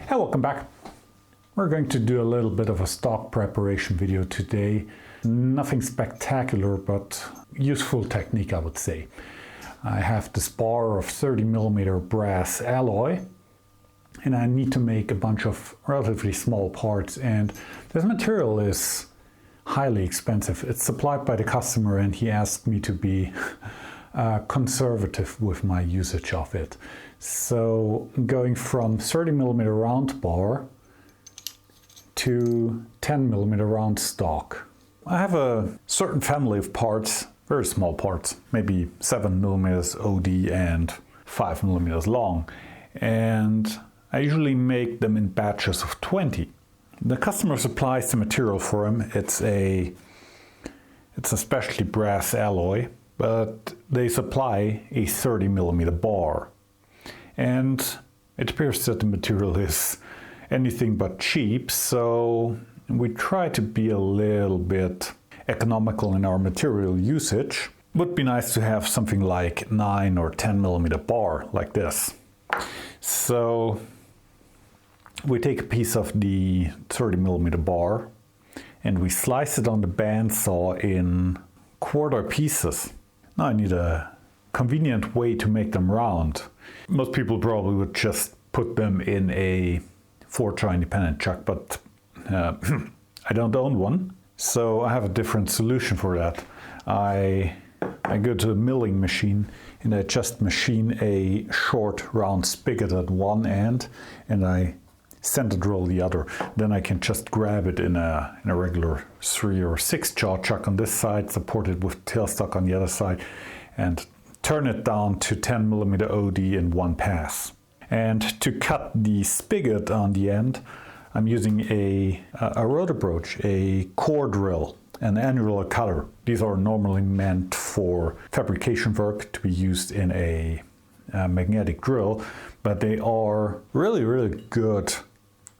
Hey, welcome back. We're going to do a little bit of a stock preparation video today. Nothing spectacular, but useful technique, I would say. I have this bar of 30mm brass alloy, and I need to make a bunch of relatively small parts, and this material is highly expensive. It's supplied by the customer, and he asked me to be conservative with my usage of it. So going from 30mm round bar to 10mm round stock. I have a certain family of parts, very small parts, maybe 7mm OD and 5mm long, and I usually make them in batches of 20. The customer supplies the material for him. It's a specialty brass alloy, but they supply a 30mm bar. And it appears that the material is anything but cheap, so we try to be a little bit economical in our material usage. Would be nice to have something like 9 or 10mm bar like this. So we take a piece of the 30mm bar and we slice it on the bandsaw in quarter pieces. Now I need a convenient way to make them round. Most people probably would just put them in a 4-jaw independent chuck, but I don't own one, so I have a different solution for that. I go to a milling machine and I just machine a short round spigot at one end and I center drill the other. Then I can just grab it in a regular 3 or 6-jaw chuck on this side, support it with tailstock on the other side, and turn it down to 10mm OD in one pass. And to cut the spigot on the end, I'm using a rotor broach, a core drill, an annular cutter. These are normally meant for fabrication work to be used in a magnetic drill, but they are really good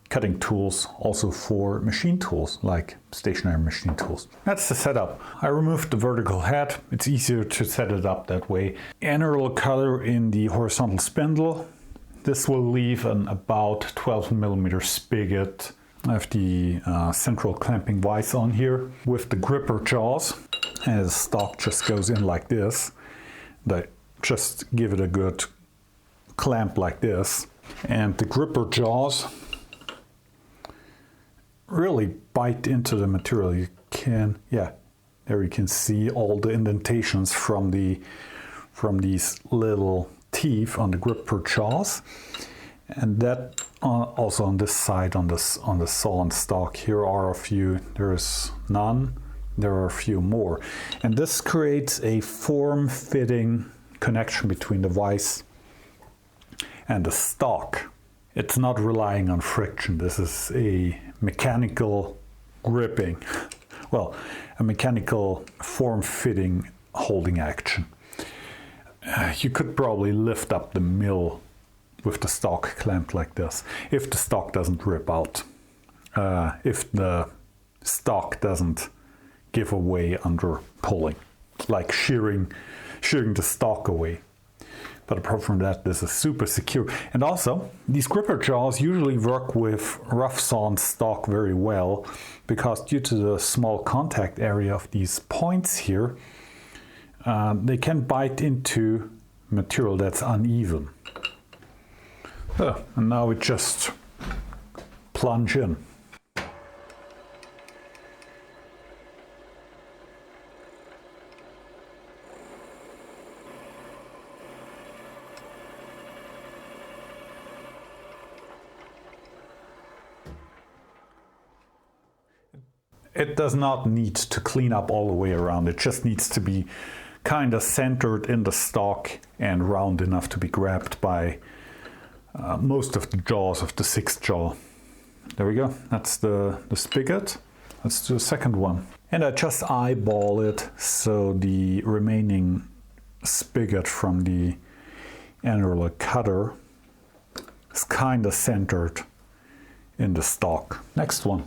cutting tools also for machine tools, like stationary machine tools. That's the setup. I removed the vertical head. It's easier to set it up that way. Annular cutter in the horizontal spindle. This will leave an about 12mm spigot. I have the central clamping vise on here with the gripper jaws. And the stock just goes in like this. I just give it a good clamp like this. And the gripper jaws really bite into the material. You can, there you can see all the indentations from these little teeth on the gripper jaws, and that also on this side on the saw and stock. Here are a few. There's none. There are a few more, and this creates a form-fitting connection between the vise and the stock. It's not relying on friction. This is a mechanical gripping, well, a mechanical form-fitting holding action. You could probably lift up the mill with the stock clamped like this, if the stock doesn't rip out, if the stock doesn't give away under pulling, like shearing the stock away. But apart from that, this is super secure. And also, these gripper jaws usually work with rough sawn stock very well, because due to the small contact area of these points here, they can bite into material that's uneven. And now we just plunge in. It does not need to clean up all the way around. It just needs to be kind of centered in the stock and round enough to be grabbed by most of the jaws of the 6-jaw. There we go. That's the spigot. Let's do a second one. And I just eyeball it so the remaining spigot from the annular cutter is kind of centered in the stock. Next one.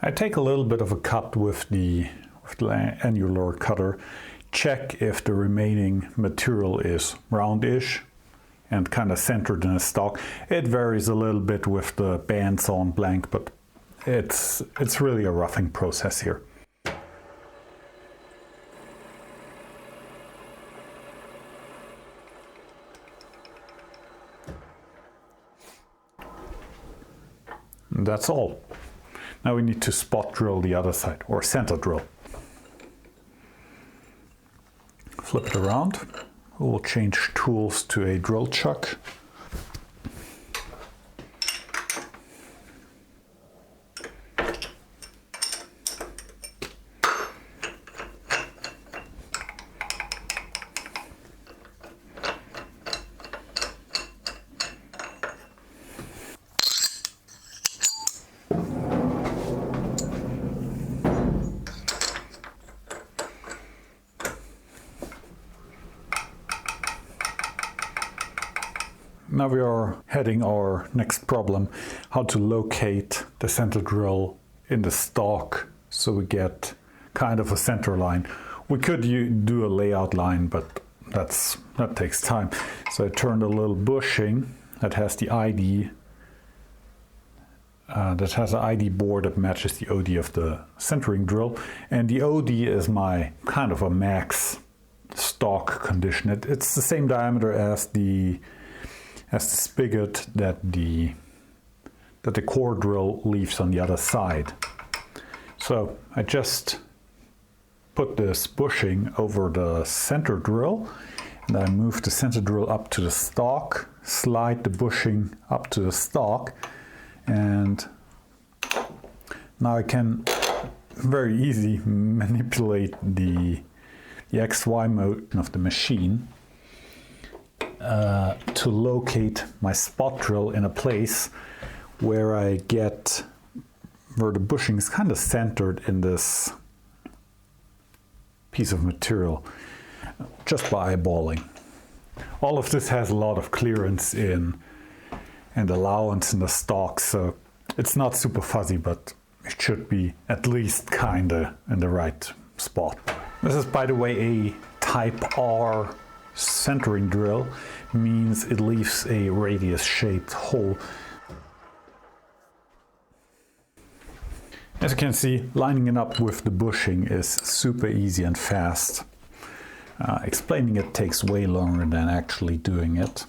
I take a little bit of a cut with the annular cutter, check if the remaining material is roundish and kind of centered in a stock. It varies a little bit with the bands on blank, but it's really a roughing process here. And that's all. Now we need to spot drill the other side, or center drill. Flip it around. We'll change tools to a drill chuck. Now we are heading our next problem, how to locate the center drill in the stock so we get kind of a center line. We could do a layout line, but that takes time. So I turned a little bushing that has the ID, that has an ID board that matches the OD of the centering drill. And the OD is my kind of a max stock condition. It's the same diameter as the spigot that the core drill leaves on the other side. So I just put this bushing over the center drill, and I move the center drill up to the stock, slide the bushing up to the stock, and now I can very easily manipulate the XY mode of the machine to locate my spot drill in a place where the bushing is kind of centered in this piece of material, just by eyeballing. All of this has a lot of clearance in and allowance in the stock, so it's not super fuzzy, but it should be at least kinda in the right spot. This is, by the way, a type R centering drill, means it leaves a radius shaped hole. As you can see, lining it up with the bushing is super easy and fast. Explaining it takes way longer than actually doing it.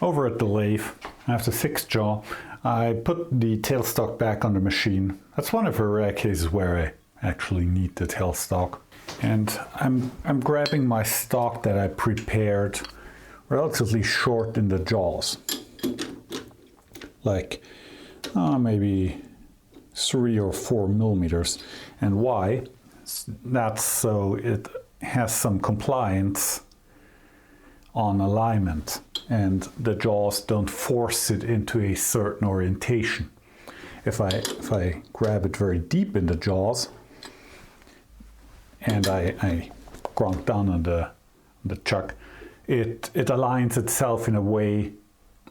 Over at the lathe, after 6 jaw, I put the tailstock back on the machine. That's one of the rare cases where I actually need the tailstock. And I'm grabbing my stock that I prepared relatively short in the jaws. Like maybe 3 or 4 millimeters. And why? That's so it has some compliance on alignment, and the jaws don't force it into a certain orientation. If I grab it very deep in the jaws and I gromp down on the chuck, it aligns itself in a way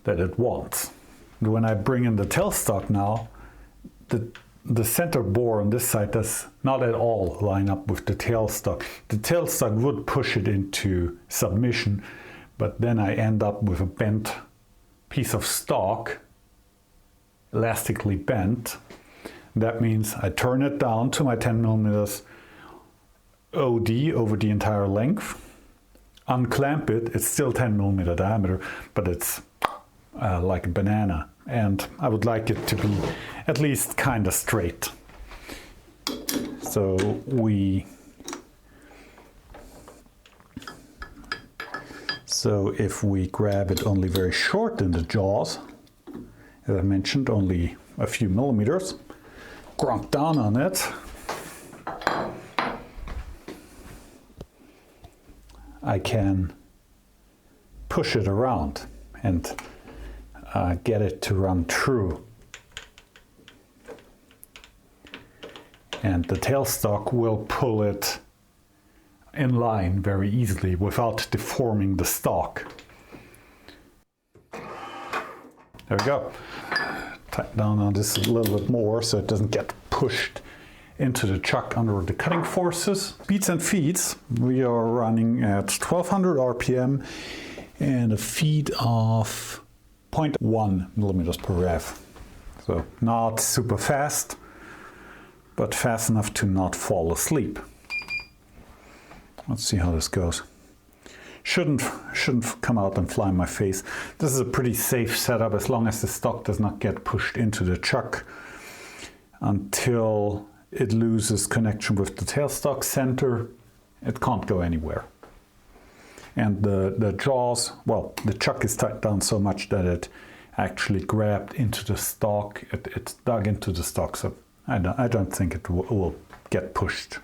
that it wants. And when I bring in the tailstock now, the center bore on this side does not at all line up with the tailstock. The tailstock would push it into submission, but then I end up with a bent piece of stock, elastically bent. That means I turn it down to my 10 millimeters OD over the entire length, unclamp it, it's still 10 millimeter diameter, but it's like a banana. And I would like it to be at least kind of straight. So if we grab it only very short in the jaws, as I mentioned, only a few millimeters, gromp down on it, I can push it around and get it to run true. And the tailstock will pull it in line very easily without deforming the stock. There we go. Tighten down on this a little bit more so it doesn't get pushed into the chuck under the cutting forces. Speeds and feeds, we are running at 1200 RPM and a feed of 0.1 millimeters per rev. So not super fast, but fast enough to not fall asleep. Let's see how this goes. Shouldn't come out and fly in my face. This is a pretty safe setup as long as the stock does not get pushed into the chuck until it loses connection with the tailstock center. It can't go anywhere. And the jaws, well, the chuck is tight down so much that it actually grabbed into the stock. It's dug into the stock, so I don't think it will get pushed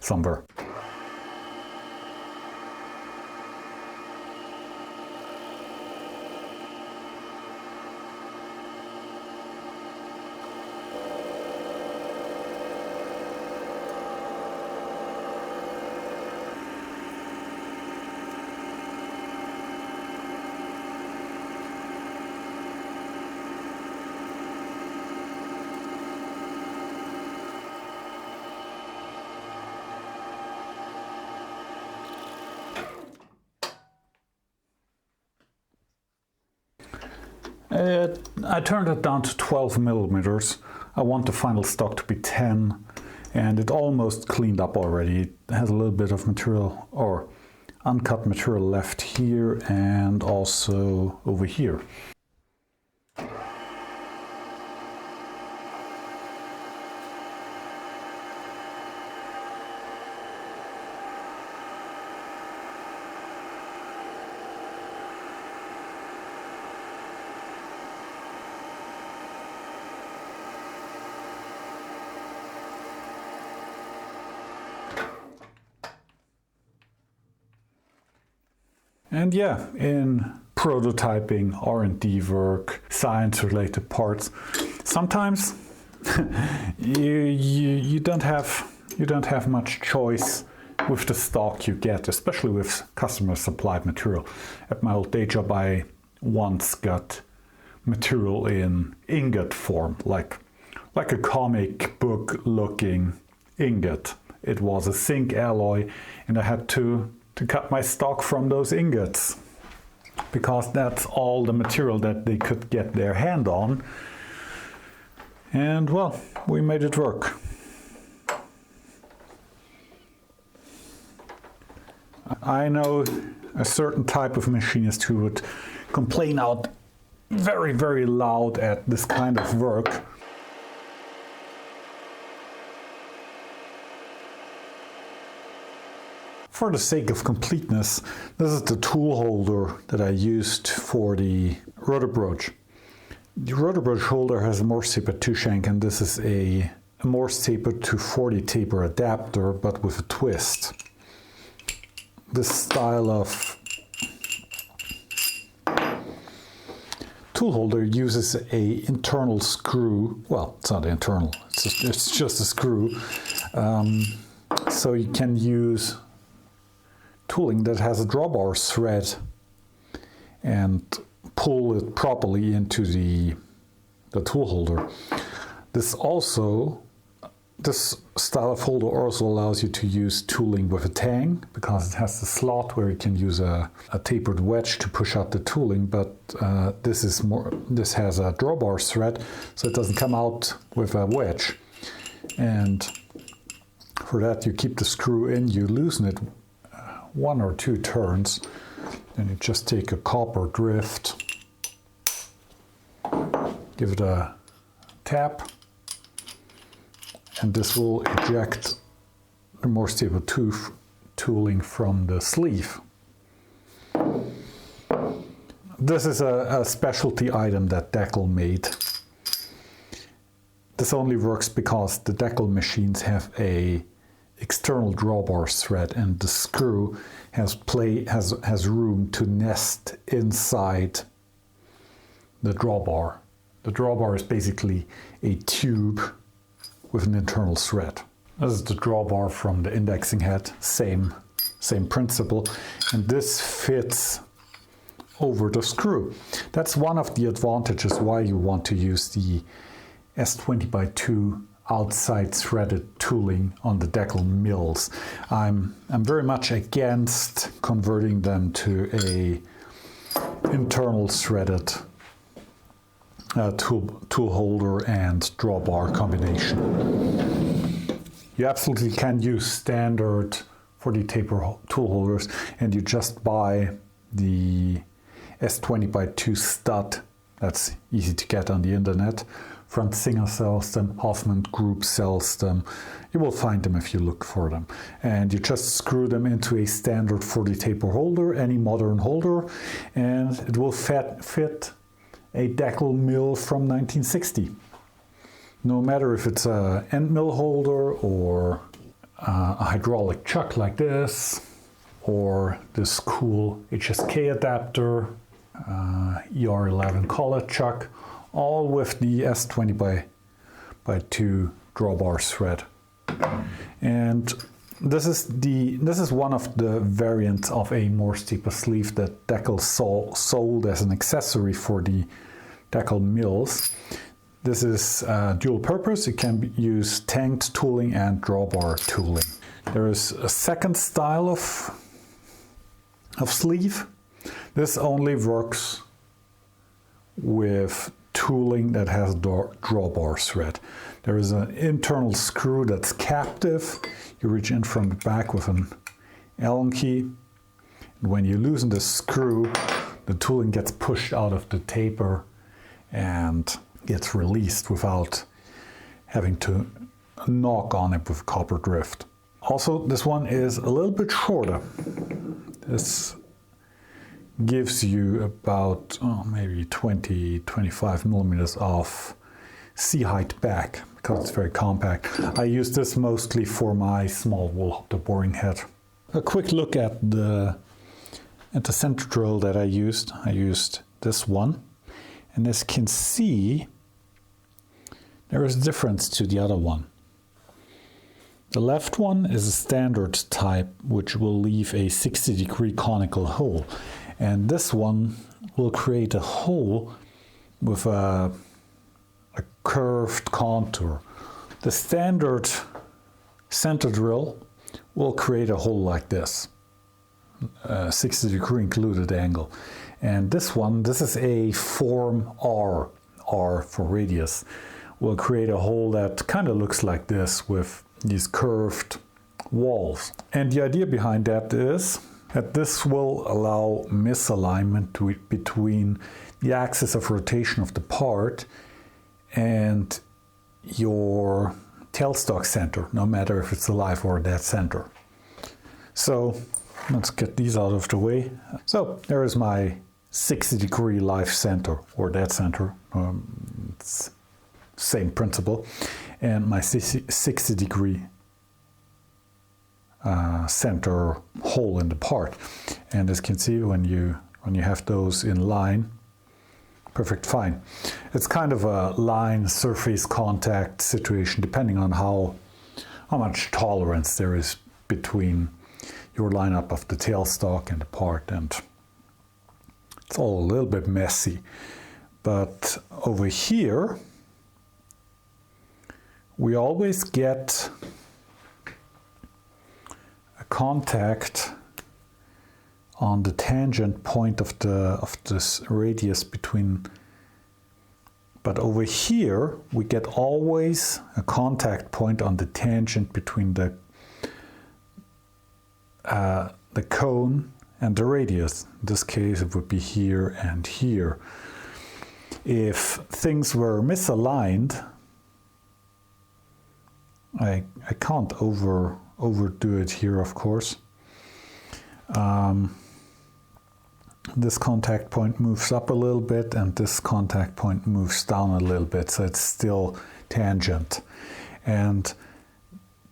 somewhere. I turned it down to 12 millimeters. I want the final stock to be 10, and it almost cleaned up already. It has a little bit of material or uncut material left here and also over here. And yeah, in prototyping, R&D work, science-related parts, sometimes you don't have much choice with the stock you get, especially with customer-supplied material. At my old day job, I once got material in ingot form, like a comic book-looking ingot. It was a zinc alloy, and I had to cut my stock from those ingots because that's all the material that they could get their hand on. And well, we made it work. I know a certain type of machinist who would complain out very, very loud at this kind of work. For the sake of completeness, this is the tool holder that I used for the rotor broach. The rotor broach holder has a Morse taper 2-shank, and this is a Morse taper to 40 taper adapter, but with a twist. This style of tool holder uses a internal screw. Well, it's not internal, it's just a screw. So you can use tooling that has a drawbar thread and pull it properly into the tool holder. This style of holder also allows you to use tooling with a tang because it has the slot where you can use a tapered wedge to push out the tooling, but this has a drawbar thread, so it doesn't come out with a wedge. And for that you keep the screw in, you loosen it 1 or 2 turns, and you just take a copper drift, give it a tap, and this will eject the Morse taper tooling from the sleeve. This is a specialty item that Deckel made. This only works because the Deckel machines have a external drawbar thread, and the screw has room to nest inside the drawbar. The drawbar is basically a tube with an internal thread. This is the drawbar from the indexing head, same principle, and this fits over the screw. That's one of the advantages why you want to use the S20x2 outside threaded tooling on the decal mills. I'm very much against converting them to a internal threaded tool holder and drawbar combination. You absolutely can use standard 40 taper tool holders, and you just buy the S20x2 stud. That's easy to get on the internet. Franz Singer sells them, Hoffman Group sells them. You will find them if you look for them. And you just screw them into a standard 40 taper holder, any modern holder, and it will fit a decal mill from 1960. No matter if it's an end mill holder or a hydraulic chuck like this, or this cool HSK adapter, ER11 collet chuck, all with the S20x2 drawbar thread. And this is one of the variants of a Morse taper sleeve that Decal sold as an accessory for the Decal mills. This is dual purpose. It can use tanked tooling and drawbar tooling. There is a second style of sleeve. This only works with tooling that has drawbar thread. There is an internal screw that's captive. You reach in from the back with an Allen key. And when you loosen the screw, the tooling gets pushed out of the taper and gets released without having to knock on it with copper drift. Also, this one is a little bit shorter. This gives you about maybe 20-25 millimeters of C height back because it's very compact. I use this mostly for my small Woolhopper boring head. A quick look at the center drill that I used. I used this one, and as you can see, there is a difference to the other one. The left one is a standard type, which will leave a 60-degree conical hole. And this one will create a hole with a curved contour. The standard center drill will create a hole like this, 60-degree included angle. And this one, this is a form R for radius, will create a hole that kind of looks like this with these curved walls. And the idea behind that is that this will allow misalignment between the axis of rotation of the part and your tailstock center, no matter if it's a live or a dead center. So let's get these out of the way. So there is my 60-degree live center or dead center. It's same principle. And my 60-degree center hole in the part. And as you can see, when you have those in line, perfect fine. It's kind of a line surface contact situation, depending on how much tolerance there is between your lineup of the tailstock and the part, and it's all a little bit messy. But over here, we always get a contact on the tangent point of this radius between. But over here, we get always a contact point on the tangent between the cone and the radius. In this case, it would be here and here. If things were misaligned, I can't overdo it here, of course. This contact point moves up a little bit and this contact point moves down a little bit, so it's still tangent. And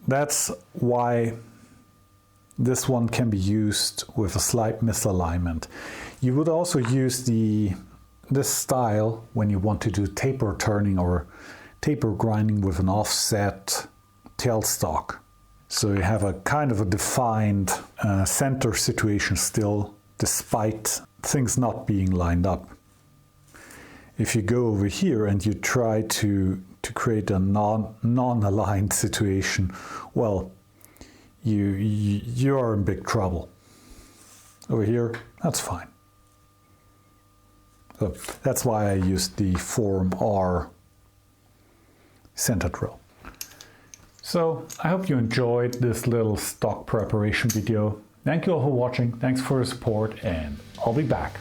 that's why this one can be used with a slight misalignment. You would also use this style when you want to do taper turning or taper grinding with an offset tailstock. So you have a kind of a defined center situation still, despite things not being lined up. If you go over here and you try to create a non-aligned situation, well, you are in big trouble. Over here, that's fine. So that's why I used the Form R center drill. So I hope you enjoyed this little stock preparation video. Thank you all for watching. Thanks for your support, and I'll be back.